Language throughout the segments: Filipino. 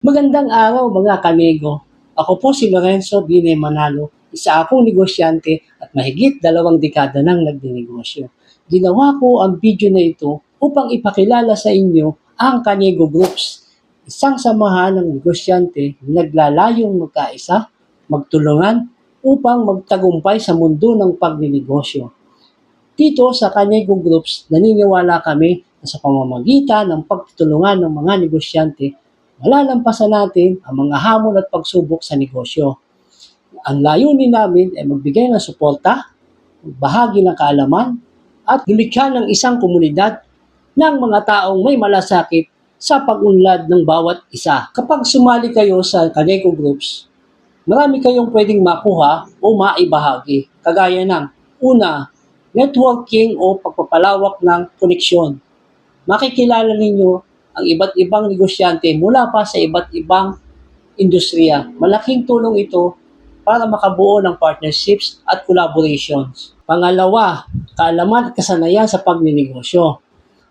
Magandang araw mga kanego. Ako po si Lorenzo Bine Manalo, isa akong negosyante at mahigit 2 dekada nang nagninegosyo. Ginawa ko ang video na ito upang ipakilala sa inyo ang Kanego Groups, isang samahan ng negosyante na naglalayong magkaisa, magtulungan upang magtagumpay sa mundo ng pagninegosyo. Dito sa Kanego Groups, naniniwala kami na sa pamamagitan ng pagtutulungan ng mga negosyante, malalampasan natin ang mga hamon at pagsubok sa negosyo. Ang layunin namin ay magbigay ng suporta, magbahagi ng kaalaman, at lumikha ng isang komunidad ng mga taong may malasakit sa pag-unlad ng bawat isa. Kapag sumali kayo sa Kanego Groups, marami kayong pwedeng makuha o maibahagi. Kagaya ng una, networking o pagpapalawak ng koneksyon. Makikilala ninyo ang iba't ibang negosyante mula pa sa iba't ibang industriya. Malaking tulong ito para makabuo ng partnerships at collaborations. Pangalawa, kaalaman at kasanayan sa pagninegosyo.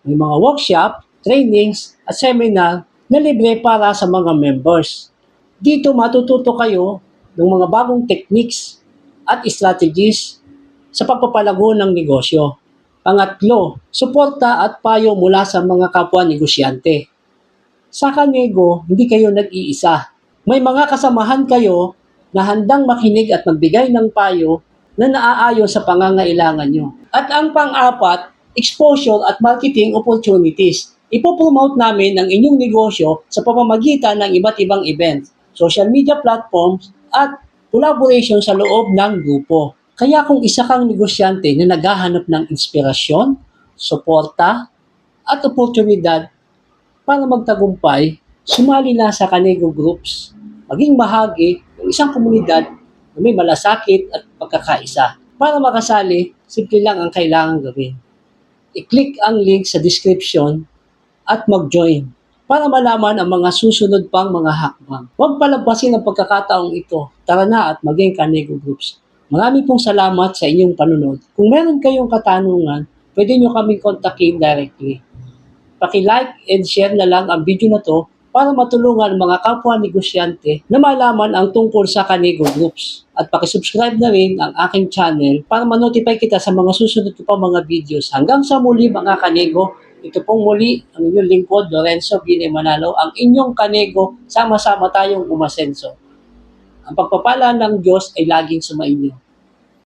May mga workshop, trainings at seminar na libre para sa mga members. Dito matututo kayo ng mga bagong techniques at strategies sa pagpapalago ng negosyo. Pangatlo, suporta at payo mula sa mga kapwa negosyante. Sa Kanego, hindi kayo nag-iisa. May mga kasamahan kayo na handang makinig at magbigay ng payo na naaayon sa pangangailangan nyo. At ang pang-apat, exposure at marketing opportunities. Ipopromote namin ang inyong negosyo sa pamamagitan ng iba't ibang events, social media platforms, at collaboration sa loob ng grupo. Kaya kung isa kang negosyante na naghahanap ng inspirasyon, suporta, at oportunidad para magtagumpay, sumali na sa Kanego Groups. Maging bahagi ng isang komunidad na may malasakit at pagkakaisa. Para makasali, simple lang ang kailangan gawin. I-click ang link sa description at mag-join para malaman ang mga susunod pang mga hakbang. Huwag palampasin ang pagkakataong ito. Tara na at maging Kanego Groups. Marami pong salamat sa inyong panunod. Kung meron kayong katanungan, pwede nyo kaming kontakin directly. Paki-like and share na lang ang video na to para matulungan ang mga kapwa negosyante na malaman ang tungkol sa Kanego Groups. At paki-subscribe na rin ang aking channel para ma-notify kita sa mga susunod ko pa mga videos. Hanggang sa muli mga Kanego, ito pong muli ang inyong lingkod, Lorenzo Bine Manalo, ang inyong Kanego, sama-sama tayong umasenso. Ang pagpapala ng Diyos ay laging sumainyo.